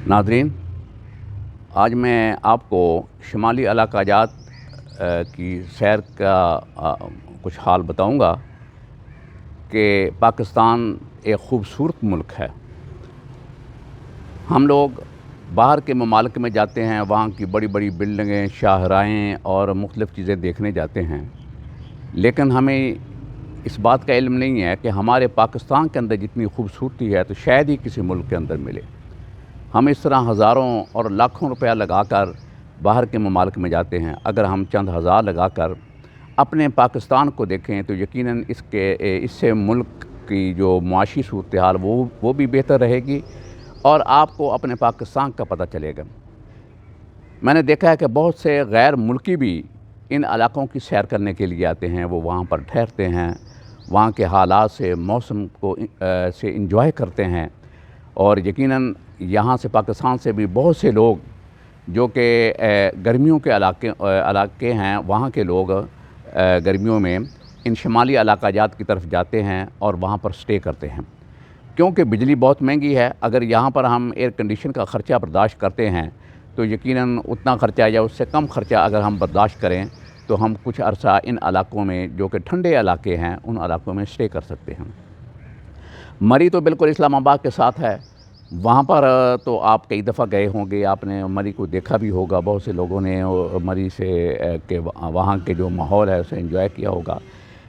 ناظرین، آج میں آپ کو شمالی علاقہ جات کی سیر کا کچھ حال بتاؤں گا کہ پاکستان ایک خوبصورت ملک ہے۔ ہم لوگ باہر کے ممالک میں جاتے ہیں، وہاں کی بڑی بڑی بلڈنگیں، شاہراہیں اور مختلف چیزیں دیکھنے جاتے ہیں، لیکن ہمیں اس بات کا علم نہیں ہے کہ ہمارے پاکستان کے اندر جتنی خوبصورتی ہے تو شاید ہی کسی ملک کے اندر ملے۔ ہم اس طرح ہزاروں اور لاکھوں روپیہ لگا کر باہر کے ممالک میں جاتے ہیں۔ اگر ہم چند ہزار لگا کر اپنے پاکستان کو دیکھیں تو یقیناً اس سے ملک کی جو معاشی صورتحال وہ بھی بہتر رہے گی اور آپ کو اپنے پاکستان کا پتہ چلے گا۔ میں نے دیکھا ہے کہ بہت سے غیر ملکی بھی ان علاقوں کی سیر کرنے کے لیے آتے ہیں، وہ وہاں پر ٹھہرتے ہیں، وہاں کے حالات سے، موسم سے انجوائے کرتے ہیں، اور یقیناً یہاں سے پاکستان سے بھی بہت سے لوگ جو کہ گرمیوں کے علاقے ہیں، وہاں کے لوگ گرمیوں میں ان شمالی علاقہ جات کی طرف جاتے ہیں اور وہاں پر سٹے کرتے ہیں، کیونکہ بجلی بہت مہنگی ہے۔ اگر یہاں پر ہم ایئر کنڈیشن کا خرچہ برداشت کرتے ہیں تو یقیناً اتنا خرچہ یا اس سے کم خرچہ اگر ہم برداشت کریں تو ہم کچھ عرصہ ان علاقوں میں جو کہ ٹھنڈے علاقے ہیں ان علاقوں میں سٹے کر سکتے ہیں۔ مری تو بالکل اسلام آباد کے ساتھ ہے، وہاں پر تو آپ کئی دفعہ گئے ہوں گے، آپ نے مری کو دیکھا بھی ہوگا، بہت سے لوگوں نے مری سے کہ وہاں کے جو ماحول ہے اسے انجوائے کیا ہوگا۔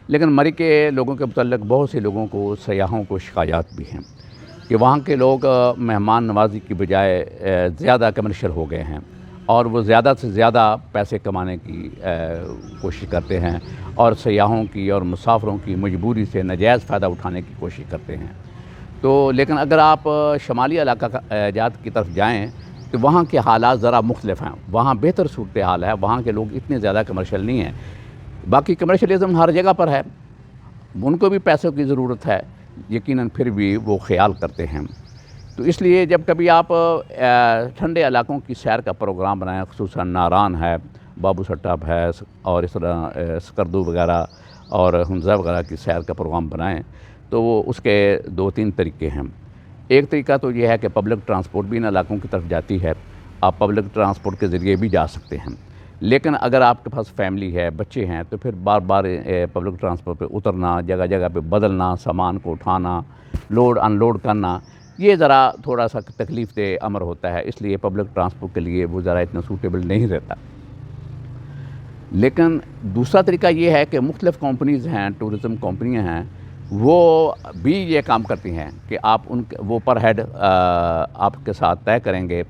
لیکن مری کے لوگوں کے متعلق بہت سے لوگوں کو، سیاحوں کو شکایات بھی ہیں کہ وہاں کے لوگ مہمان نوازی کی بجائے زیادہ کمرشل ہو گئے ہیں اور وہ زیادہ سے زیادہ پیسے کمانے کی کوشش کرتے ہیں اور سیاحوں کی اور مسافروں کی مجبوری سے ناجائز فائدہ اٹھانے کی کوشش کرتے ہیں۔ تو لیکن اگر آپ شمالی علاقہ جات کی طرف جائیں تو وہاں کے حالات ذرا مختلف ہیں، وہاں بہتر صورتحال ہے، وہاں کے لوگ اتنے زیادہ کمرشل نہیں ہیں۔ باقی کمرشلزم ہر جگہ پر ہے، ان کو بھی پیسوں کی ضرورت ہے، یقیناً پھر بھی وہ خیال کرتے ہیں۔ تو اس لیے جب کبھی آپ ٹھنڈے علاقوں کی سیر کا پروگرام بنائیں، خصوصاً ناران ہے، بابو سٹاب ہے، اور اس طرح سکردو وغیرہ اور ہنزہ وغیرہ کی سیر کا پروگرام بنائیں تو وہ اس کے 2-3 طریقے ہیں۔ ایک طریقہ تو یہ ہے کہ پبلک ٹرانسپورٹ بھی ان علاقوں کی طرف جاتی ہے، آپ پبلک ٹرانسپورٹ کے ذریعے بھی جا سکتے ہیں۔ لیکن اگر آپ کے پاس فیملی ہے، بچے ہیں، تو پھر بار بار پبلک ٹرانسپورٹ پہ اترنا، جگہ جگہ پہ بدلنا، سامان کو اٹھانا، لوڈ ان لوڈ کرنا، یہ ذرا تھوڑا سا تکلیف دہ امر ہوتا ہے، اس لیے پبلک ٹرانسپورٹ کے لیے وہ ذرا اتنا سوٹیبل نہیں رہتا۔ لیکن دوسرا طریقہ یہ ہے کہ مختلف کمپنیز ہیں، ٹورزم کمپنیاں ہیں، وہ بھی یہ کام کرتی ہیں کہ وہ پر ہیڈ آپ کے ساتھ طے کریں گے،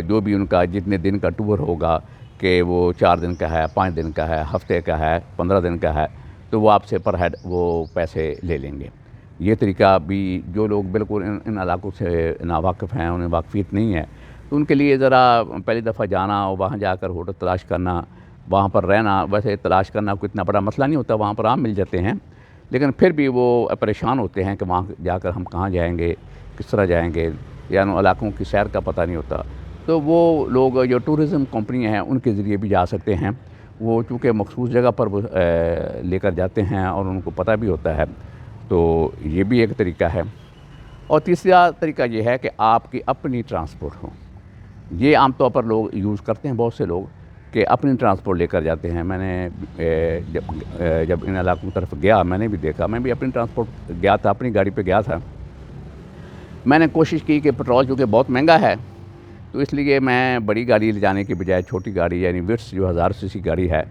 جو بھی ان کا جتنے دن کا ٹور ہوگا، کہ وہ 4 دن کا ہے، 5 دن کا ہے، ہفتے کا ہے، 15 دن کا ہے، تو وہ آپ سے پر ہیڈ وہ پیسے لے لیں گے۔ یہ طریقہ بھی جو لوگ بالکل ان علاقوں سے ناواقف ہیں، انہیں واقفیت نہیں ہے، تو ان کے لیے ذرا پہلی دفعہ جانا اور وہاں جا کر ہوٹل تلاش کرنا، وہاں پر رہنا، ویسے تلاش کرنا کوئی اتنا بڑا مسئلہ نہیں ہوتا، وہاں پر عام مل جاتے ہیں، لیکن پھر بھی وہ پریشان ہوتے ہیں کہ وہاں جا کر ہم کہاں جائیں گے، کس طرح جائیں گے، یعنی علاقوں کی سیر کا پتہ نہیں ہوتا۔ تو وہ لوگ جو ٹورزم کمپنیاں ہیں ان کے ذریعے بھی جا سکتے ہیں، وہ چونکہ مخصوص جگہ پر وہ لے کر جاتے ہیں اور ان کو پتہ بھی ہوتا ہے، تو یہ بھی ایک طریقہ ہے۔ اور تیسرا طریقہ یہ ہے کہ آپ کی اپنی ٹرانسپورٹ ہو، یہ عام طور پر لوگ یوز کرتے ہیں، بہت سے لوگ کہ اپنی ٹرانسپورٹ لے کر جاتے ہیں۔ میں نے جب ان علاقوں کی طرف گیا، میں نے بھی دیکھا، میں بھی اپنی ٹرانسپورٹ گیا تھا، اپنی گاڑی پہ گیا تھا۔ میں نے کوشش کی کہ پٹرول چونکہ بہت مہنگا ہے تو اس لیے میں بڑی گاڑی لے جانے کے بجائے چھوٹی گاڑی یعنی وٹس جو 1000 سی سی گاڑی ہے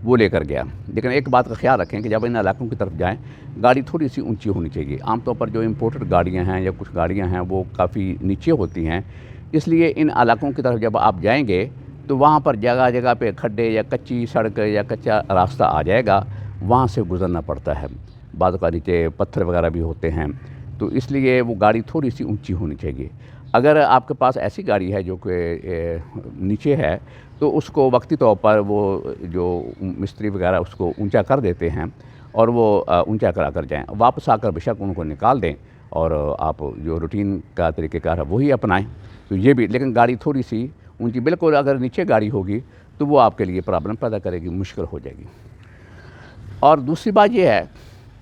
وہ لے کر گیا۔ لیکن ایک بات کا خیال رکھیں کہ جب ان علاقوں کی طرف جائیں گاڑی تھوڑی سی اونچی ہونی چاہیے۔ عام طور پر جو امپورٹڈ گاڑیاں ہیں یا کچھ گاڑیاں ہیں وہ کافی نیچے ہوتی ہیں، اس لیے ان علاقوں کی طرف جب آپ جائیں گے تو وہاں پر جگہ جگہ پہ کھڈے یا کچی سڑک یا کچا راستہ آ جائے گا، وہاں سے گزرنا پڑتا ہے، بعض اوقات نیچے پتھر وغیرہ بھی ہوتے ہیں، تو اس لیے وہ گاڑی تھوڑی سی اونچی ہونی چاہیے۔ اگر آپ کے پاس ایسی گاڑی ہے جو کہ نیچے ہے تو اس کو وقتی طور پر وہ جو مستری وغیرہ اس کو اونچا کر دیتے ہیں اور وہ اونچا کرا کر جائیں، واپس آ کر بے شک ان کو نکال دیں اور آپ جو روٹین کا طریقہ کار ہے وہی اپنائیں۔ تو یہ بھی، لیکن گاڑی تھوڑی سی اونچی، بالکل اگر نیچے گاڑی ہوگی تو وہ آپ کے لیے پرابلم پیدا کرے گی، مشکل ہو جائے گی۔ اور دوسری بات یہ ہے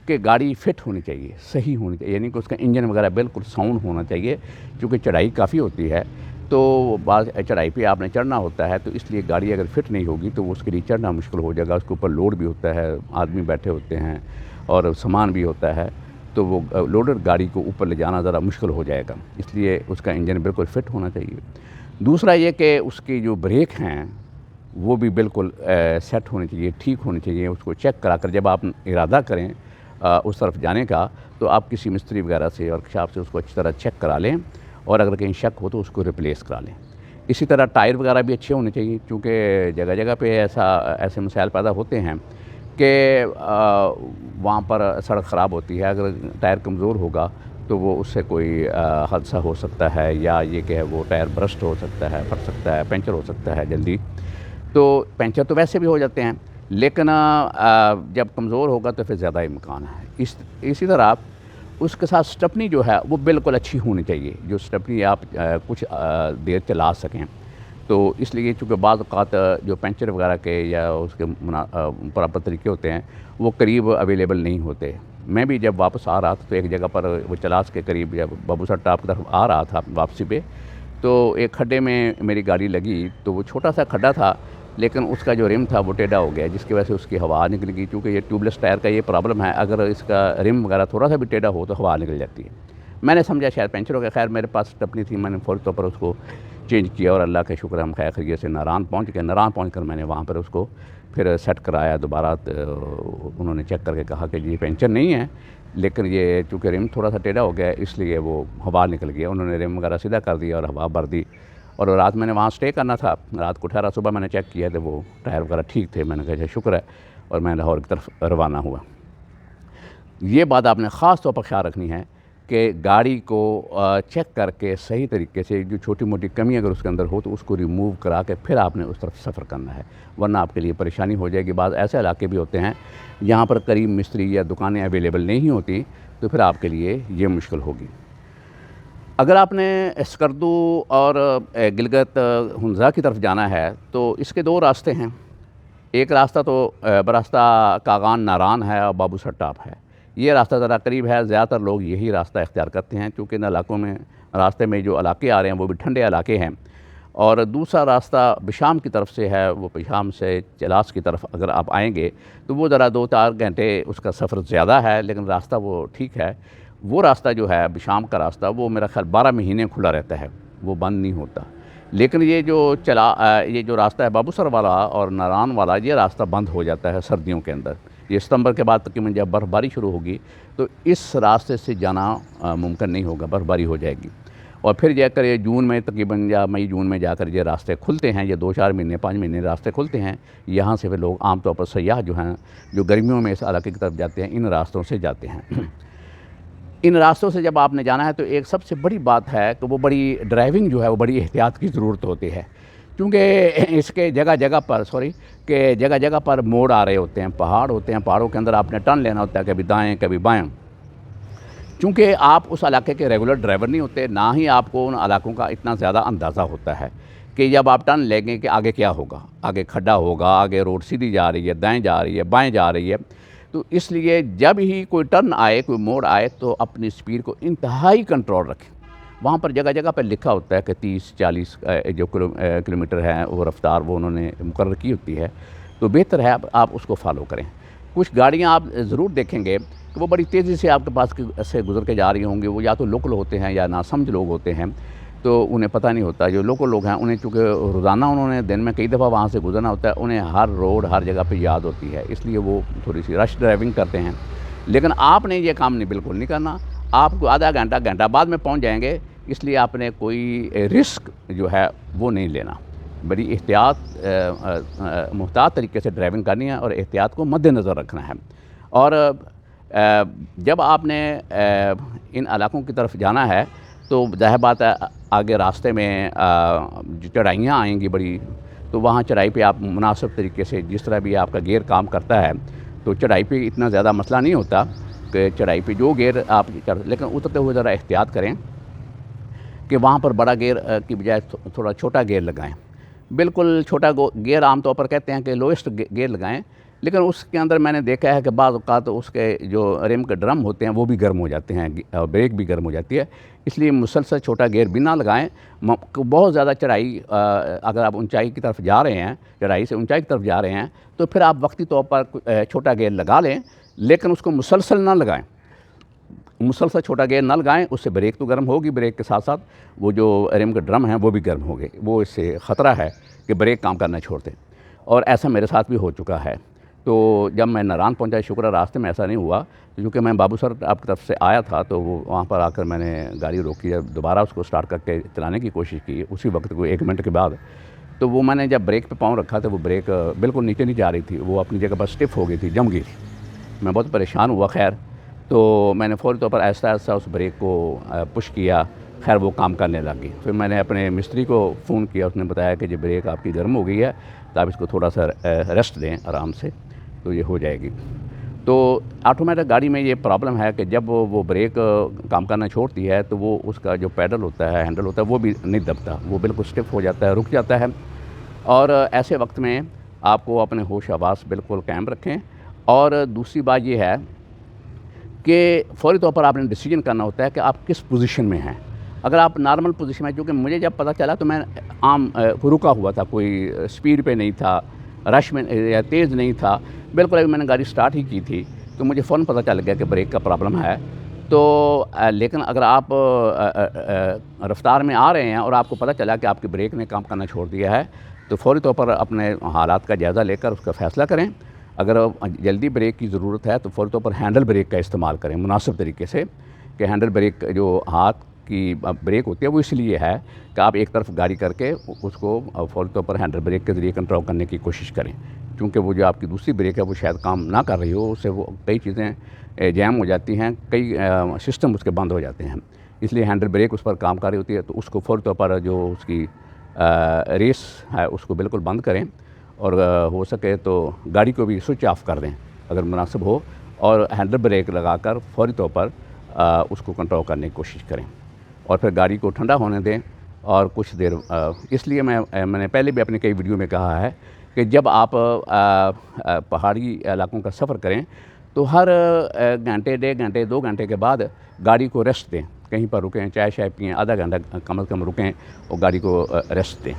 کہ گاڑی فٹ ہونی چاہیے، صحیح ہونی چاہیے، یعنی کہ اس کا انجن وغیرہ بالکل ساؤنڈ ہونا چاہیے، کیونکہ چڑھائی کافی ہوتی ہے۔ تو تو بعض چڑھائی پہ آپ نے چڑھنا ہوتا ہے، تو اس لیے گاڑی اگر فٹ نہیں ہوگی تو اس کے لیے چڑھنا مشکل ہو جائے گا، اس کے اوپر لوڈ بھی ہوتا ہے، آدمی بیٹھے ہوتے ہیں اور سامان بھی ہوتا ہے، تو وہ لوڈر گاڑی کو اوپر لے جانا ذرا مشکل ہو جائے گا، اس لیے اس کا انجن بالکل فٹ ہونا چاہیے۔ دوسرا یہ کہ اس کی جو بریک ہیں وہ بھی بالکل سیٹ ہونی چاہیے، ٹھیک ہونی چاہیے، اس کو چیک کرا کر جب آپ ارادہ کریں اس طرف جانے کا تو آپ کسی مستری وغیرہ سے اور کشاف سے اس کو اچھی طرح چیک کرا لیں، اور اگر کہیں شک ہو تو اس کو ریپلیس کرا لیں۔ اسی طرح ٹائر وغیرہ بھی اچھے ہونے چاہیے، چونکہ جگہ جگہ پہ ایسے مسائل پیدا ہوتے ہیں کہ وہاں پر سڑک خراب ہوتی ہے، اگر ٹائر کمزور ہوگا تو وہ اس سے کوئی حادثہ ہو سکتا ہے، یا یہ کہ وہ ٹائر برسٹ ہو سکتا ہے، پھٹ سکتا ہے، پنچر ہو سکتا ہے جلدی۔ تو پنچر تو ویسے بھی ہو جاتے ہیں، لیکن جب کمزور ہوگا تو پھر زیادہ امکان ہے۔ اسی طرح اس کے ساتھ سٹپنی جو ہے وہ بالکل اچھی ہونی چاہیے، جو سٹپنی آپ کچھ دیر چلا سکیں۔ تو اس لیے چونکہ بعض اوقات جو پنچر وغیرہ کے یا اس کے پراپر طریقے ہوتے ہیں وہ قریب اویلیبل نہیں ہوتے۔ میں بھی جب واپس آ رہا تھا تو ایک جگہ پر وہ چلاس کے قریب جب بابو سر ٹاپ کی طرف آ رہا تھا واپسی پہ، تو ایک کھڈے میں میری گاڑی لگی، تو وہ چھوٹا سا کھڈا تھا لیکن اس کا جو رم تھا وہ ٹیڑھا ہو گیا، جس کی وجہ سے اس کی ہوا نکل گئی، کیونکہ یہ ٹیوب لیس ٹائر کا یہ پرابلم ہے، اگر اس کا رم وغیرہ تھوڑا سا بھی ٹیڑھا ہو تو ہوا نکل جاتی ہے۔ میں نے سمجھا شاید پنچر ہو گیا، خیر میرے پاس سٹپنی تھی، میں نے فوری طور پر اس کو چینج کیا، اور اللہ کا شکر ہم خیر خیریت سے ناران پہنچ گئے۔ ناران پہنچ کر میں نے وہاں پر اس کو پھر سیٹ کرایا دوبارہ، انہوں نے چیک کر کے کہا کہ یہ پنچر نہیں ہے، لیکن یہ چونکہ رم تھوڑا سا ٹیڑھا ہو گیا اس لیے وہ ہوا نکل گیا۔ انہوں نے رم وغیرہ سیدھا کر دیا اور ہوا بھر دی، اور رات میں نے وہاں سٹے کرنا تھا، رات کو ٹھہرا، صبح میں نے چیک کیا تو وہ ٹائر وغیرہ ٹھیک تھے، میں نے کہا شکر ہے، اور میں لاہور کی طرف روانہ ہوا۔ یہ بات آپ نے خاص طور پر خیال رکھنی ہے کہ گاڑی کو چیک کر کے صحیح طریقے سے جو چھوٹی موٹی کمی اگر اس کے اندر ہو تو اس کو ریموو کرا کے پھر آپ نے اس طرف سفر کرنا ہے، ورنہ آپ کے لیے پریشانی ہو جائے گی۔ بعض ایسے علاقے بھی ہوتے ہیں جہاں پر قریب مستری یا دکانیں اویلیبل نہیں ہوتی، تو پھر آپ کے لیے یہ مشکل ہوگی۔ اگر آپ نے اسکردو اور گلگت ہنزا کی طرف جانا ہے تو اس کے دو راستے ہیں۔ ایک راستہ تو براستہ کاغان ناران ہے اور بابو سر ٹاپ ہے، یہ راستہ ذرا قریب ہے، زیادہ تر لوگ یہی راستہ اختیار کرتے ہیں، چونکہ ان علاقوں میں راستے میں جو علاقے آ رہے ہیں وہ بھی ٹھنڈے علاقے ہیں۔ اور دوسرا راستہ بشام کی طرف سے ہے، وہ بشام سے چلاس کی طرف اگر آپ آئیں گے تو وہ ذرا 2-4 گھنٹے اس کا سفر زیادہ ہے، لیکن راستہ وہ ٹھیک ہے۔ وہ راستہ جو ہے بشام کا راستہ وہ میرا خیال 12 مہینے کھلا رہتا ہے، وہ بند نہیں ہوتا۔ لیکن یہ جو راستہ ہے بابو سر والا اور ناران والا، یہ راستہ بند ہو جاتا ہے سردیوں کے اندر۔ یہ ستمبر کے بعد تقریباً جب برف باری شروع ہوگی تو اس راستے سے جانا ممکن نہیں ہوگا، برف باری ہو جائے گی۔ اور پھر جا کر یہ جون میں تقریباً یا مئی جون میں جا کر یہ راستے کھلتے ہیں، یہ 2-4 مہینے 5 مہینے راستے کھلتے ہیں۔ یہاں سے پھر لوگ عام طور پر سیاح جو ہیں جو گرمیوں میں اس علاقے کی طرف جاتے ہیں ان راستوں سے جاتے ہیں۔ ان راستوں سے جب آپ نے جانا ہے تو ایک سب سے بڑی بات ہے کہ وہ بڑی ڈرائیونگ جو ہے وہ بڑی احتیاط کی ضرورت ہوتی ہے، کیونکہ اس کے جگہ جگہ پر موڑ آ رہے ہوتے ہیں، پہاڑ ہوتے ہیں، پہاڑوں کے اندر آپ نے ٹرن لینا ہوتا ہے، کبھی دائیں کبھی بائیں۔ چونکہ آپ اس علاقے کے ریگولر ڈرائیور نہیں ہوتے، نہ ہی آپ کو ان علاقوں کا اتنا زیادہ اندازہ ہوتا ہے کہ جب آپ ٹرن لیں گے کہ آگے کیا ہوگا، آگے کھڈا ہوگا، آگے روڈ سیدھی جا رہی ہے، دائیں جا رہی ہے، بائیں جا رہی ہے۔ تو اس لیے جب ہی کوئی ٹرن آئے، کوئی موڑ آئے تو اپنی سپیڈ کو انتہائی کنٹرول رکھیں۔ وہاں پر جگہ جگہ پہ لکھا ہوتا ہے کہ 30-40 جو کلومیٹر ہے وہ رفتار وہ انہوں نے مقرر کی ہوتی ہے، تو بہتر ہے آپ اس کو فالو کریں۔ کچھ گاڑیاں آپ ضرور دیکھیں گے کہ وہ بڑی تیزی سے آپ کے پاس سے گزر کے جا رہی ہوں گی، وہ یا تو لوکل ہوتے ہیں یا ناسمجھ لوگ ہوتے ہیں، تو انہیں پتہ نہیں ہوتا۔ جو لوکل لوگ ہیں انہیں چونکہ روزانہ انہوں نے دن میں کئی دفعہ وہاں سے گزرنا ہوتا ہے، انہیں ہر روڈ ہر جگہ پہ یاد ہوتی ہے، اس لیے وہ تھوڑی سی رش ڈرائیونگ کرتے ہیں۔ لیکن آپ نے یہ کام بالکل نہیں کرنا، آپ کو آدھا گھنٹہ بعد میں پہنچ جائیں گے، اس لیے آپ نے کوئی رسک جو ہے وہ نہیں لینا۔ بڑی محتاط طریقے سے ڈرائیونگ کرنی ہے اور احتیاط کو مد نظر رکھنا ہے۔ اور جب آپ نے ان علاقوں کی طرف جانا ہے تو ظاہر بات ہے آگے راستے میں جو چڑھائیاں آئیں گی بڑی، تو وہاں چڑھائی پہ آپ مناسب طریقے سے جس طرح بھی آپ کا گیئر کام کرتا ہے تو چڑھائی پہ اتنا زیادہ مسئلہ نہیں ہوتا کہ چڑھائی پہ جو گیئر آپ لیکن اترتے ہوئے ذرا احتیاط کریں کہ وہاں پر بڑا گیئر کی بجائے تھوڑا چھوٹا گیئر لگائیں۔ بالکل چھوٹا گیئر عام طور پر کہتے ہیں کہ لوئسٹ گیئر لگائیں، لیکن اس کے اندر میں نے دیکھا ہے کہ بعض اوقات اس کے جو ریم کے ڈرم ہوتے ہیں وہ بھی گرم ہو جاتے ہیں، بریک بھی گرم ہو جاتی ہے، اس لیے مسلسل چھوٹا گیئر بھی نہ لگائیں۔ بہت زیادہ چڑھائی اگر آپ اونچائی کی طرف جا رہے ہیں، چڑھائی سے اونچائی کی طرف جا رہے ہیں، تو پھر آپ وقتی طور پر چھوٹا گیئر لگا لیں، لیکن اس کو مسلسل نہ لگائیں، مسلسل چھوٹا گیئر نہ لگائیں، اس سے بریک تو گرم ہوگی، بریک کے ساتھ ساتھ وہ جو ریم کے ڈرم ہیں وہ بھی گرم ہو گئے، وہ اس سے خطرہ ہے کہ بریک کام کرنا چھوڑ دیں، اور ایسا میرے ساتھ بھی ہو چکا ہے۔ تو جب میں ناران پہنچا، شکر ہے راستے میں ایسا نہیں ہوا، کیونکہ میں بابو سر آپ کی طرف سے آیا تھا، تو وہ وہاں پر آ کر میں نے گاڑی روکی، دوبارہ اس کو سٹارٹ کر کے چلانے کی کوشش کی، اسی وقت کوئی 1 منٹ کے بعد تو وہ میں نے جب بریک پہ پاؤں رکھا تھا، وہ بریک بالکل نیچے نہیں جا رہی تھی، وہ اپنی جگہ پر اسٹف ہو گئی تھی، جم گئی تھی۔ میں بہت پریشان ہوا، خیر تو میں نے فوری طور پر آہستہ آہستہ اس بریک کو پش کیا، خیر وہ کام کرنے لگی۔ پھر میں نے اپنے مستری کو فون کیا، اس نے بتایا کہ یہ بریک آپ کی گرم ہو گئی ہے، تو آپ اس کو تھوڑا سا ریسٹ دیں آرام سے، تو یہ ہو جائے گی۔ تو آٹومیٹک گاڑی میں یہ پرابلم ہے کہ جب وہ بریک کام کرنا چھوڑتی ہے تو وہ اس کا جو پیڈل ہوتا ہے، ہینڈل ہوتا ہے، وہ بھی نہیں دبتا، وہ بالکل اسٹف ہو جاتا ہے، رک جاتا ہے۔ اور ایسے وقت میں آپ کو اپنے ہوش حواس بالکل قائم رکھیں۔ اور دوسری بات یہ ہے کہ فوری طور پر آپ نے ڈیسیجن کرنا ہوتا ہے کہ آپ کس پوزیشن میں ہیں۔ اگر آپ نارمل پوزیشن میں، کیونکہ مجھے جب پتہ چلا تو میں عام رکا ہوا تھا، کوئی اسپیڈ پہ نہیں تھا، رش میں یا تیز نہیں تھا، بالکل ابھی میں نے گاڑی سٹارٹ ہی کی تھی، تو مجھے فوراً پتہ چل گیا کہ بریک کا پرابلم ہے۔ تو لیکن اگر آپ رفتار میں آ رہے ہیں اور آپ کو پتہ چلا کہ آپ کی بریک نے کام کرنا چھوڑ دیا ہے، تو فوری طور پر اپنے حالات کا جائزہ لے کر اس کا فیصلہ کریں۔ اگر جلدی بریک کی ضرورت ہے تو فوری طور پر ہینڈل بریک کا استعمال کریں مناسب طریقے سے، کہ ہینڈل بریک جو ہاتھ کی بریک ہوتی ہے وہ اس لیے ہے کہ آپ ایک طرف گاڑی کر کے اس کو فوری طور پر ہینڈل بریک کے ذریعے کنٹرول کرنے کی کوشش کریں، کیونکہ وہ جو آپ کی دوسری بریک ہے وہ شاید کام نہ کر رہی ہو، اس سے وہ کئی چیزیں جیم ہو جاتی ہیں، کئی سسٹم اس کے بند ہو جاتے ہیں، اس لیے ہینڈل بریک اس پر کام کر رہی ہوتی ہے، تو اس کو فوری طور پر جو اس کی ریس ہے اس کو بالکل بند کریں، اور ہو سکے تو گاڑی کو بھی سوئچ آف کر دیں اگر مناسب ہو، اور ہینڈل بریک لگا کر فوری طور پر اس کو کنٹرول کرنے کی کوشش کریں، اور پھر گاڑی کو ٹھنڈا ہونے دیں۔ اور کچھ دیر اس لیے میں نے پہلے بھی اپنی کئی ویڈیو میں کہا ہے کہ جب آپ پہاڑی علاقوں کا سفر کریں تو ہر گھنٹے، 1.5 گھنٹے، 2 گھنٹے کے بعد گاڑی کو ریسٹ دیں، کہیں پر رکیں، چائے شائے پئیں، آدھا گھنٹہ کم از کم رکیں اور گاڑی کو ریسٹ دیں۔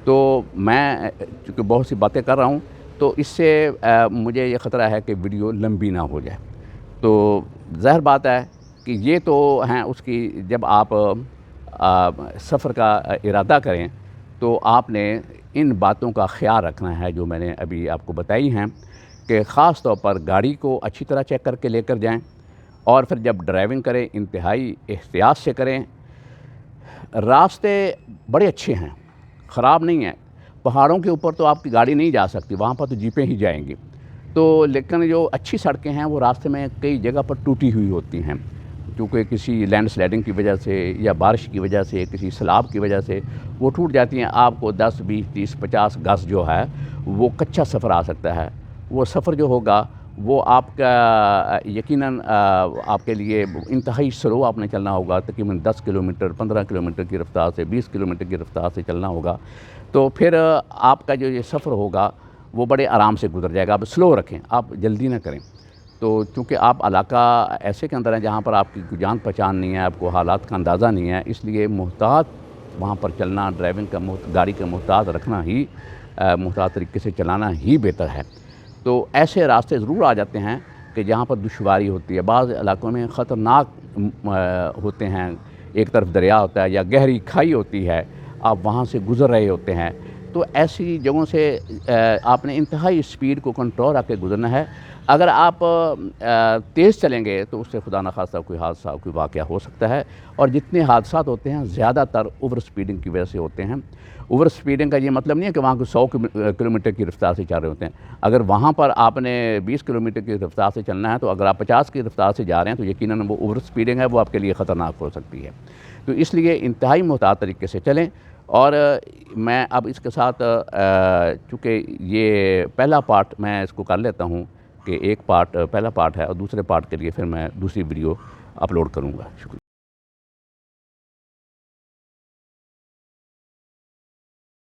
تو میں چونکہ بہت سی باتیں کر رہا ہوں، تو اس سے مجھے یہ خطرہ ہے کہ ویڈیو لمبی نہ ہو جائے۔ تو ظاہر بات ہے کہ یہ تو ہیں اس کی، جب آپ سفر کا ارادہ کریں تو آپ نے ان باتوں کا خیال رکھنا ہے جو میں نے ابھی آپ کو بتائی ہیں، کہ خاص طور پر گاڑی کو اچھی طرح چیک کر کے لے کر جائیں، اور پھر جب ڈرائیونگ کریں انتہائی احتیاط سے کریں۔ راستے بڑے اچھے ہیں، خراب نہیں ہیں، پہاڑوں کے اوپر تو آپ کی گاڑی نہیں جا سکتی، وہاں پر تو جیپیں ہی جائیں گی، تو لیکن جو اچھی سڑکیں ہیں وہ راستے میں کئی جگہ پر ٹوٹی ہوئی ہوتی ہیں، کیونکہ کسی لینڈ سلائڈنگ کی وجہ سے یا بارش کی وجہ سے، کسی سیلاب کی وجہ سے وہ ٹوٹ جاتی ہیں۔ آپ کو 10، 20، 30، 50 گز جو ہے وہ کچا سفر آ سکتا ہے، وہ سفر جو ہوگا وہ آپ کا یقیناً آپ کے لیے انتہائی سلو آپ نے چلنا ہوگا، تقریباً 10 کلومیٹر، 15 کلومیٹر کی رفتار سے، 20 کلومیٹر کی رفتار سے چلنا ہوگا، تو پھر آپ کا جو یہ سفر ہوگا وہ بڑے آرام سے گزر جائے گا۔ آپ سلو رکھیں، آپ جلدی نہ کریں، تو چونکہ آپ علاقہ ایسے کے اندر ہیں جہاں پر آپ کی کوئی جان پہچان نہیں ہے، آپ کو حالات کا اندازہ نہیں ہے، اس لیے محتاط وہاں پر چلنا، ڈرائیونگ کا گاڑی کا محتاط رکھنا ہی، محتاط طریقے سے چلانا ہی بہتر ہے۔ تو ایسے راستے ضرور آ جاتے ہیں کہ جہاں پر دشواری ہوتی ہے، بعض علاقوں میں خطرناک ہوتے ہیں، ایک طرف دریا ہوتا ہے یا گہری کھائی ہوتی ہے، آپ وہاں سے گزر رہے ہوتے ہیں، تو ایسی جگہوں سے آپ نے انتہائی اسپیڈ کو کنٹرول رکھ کے گزرنا ہے۔ اگر آپ تیز چلیں گے تو اس سے خدا نخواستہ کوئی حادثہ، کوئی واقعہ ہو سکتا ہے، اور جتنے حادثات ہوتے ہیں زیادہ تر اوور اسپیڈنگ کی وجہ سے ہوتے ہیں۔ اوور اسپیڈنگ کا یہ مطلب نہیں ہے کہ وہاں کو 100 کلومیٹر کی رفتار سے چل رہے ہوتے ہیں، اگر وہاں پر آپ نے 20 کلومیٹر کی رفتار سے چلنا ہے تو اگر آپ 50 کی رفتار سے جا رہے ہیں تو یقیناً وہ اوور اسپیڈنگ ہے، وہ آپ کے لیے خطرناک ہو سکتی ہے۔ تو اس لیے انتہائی محتاط طریقے سے چلیں۔ اور میں اب اس کے ساتھ چونکہ یہ پہلا پارٹ میں اس کو کر لیتا ہوں کہ ایک پارٹ پہلا پارٹ ہے، اور دوسرے پارٹ کے لیے پھر میں دوسری ویڈیو اپلوڈ کروں گا۔ شکریہ۔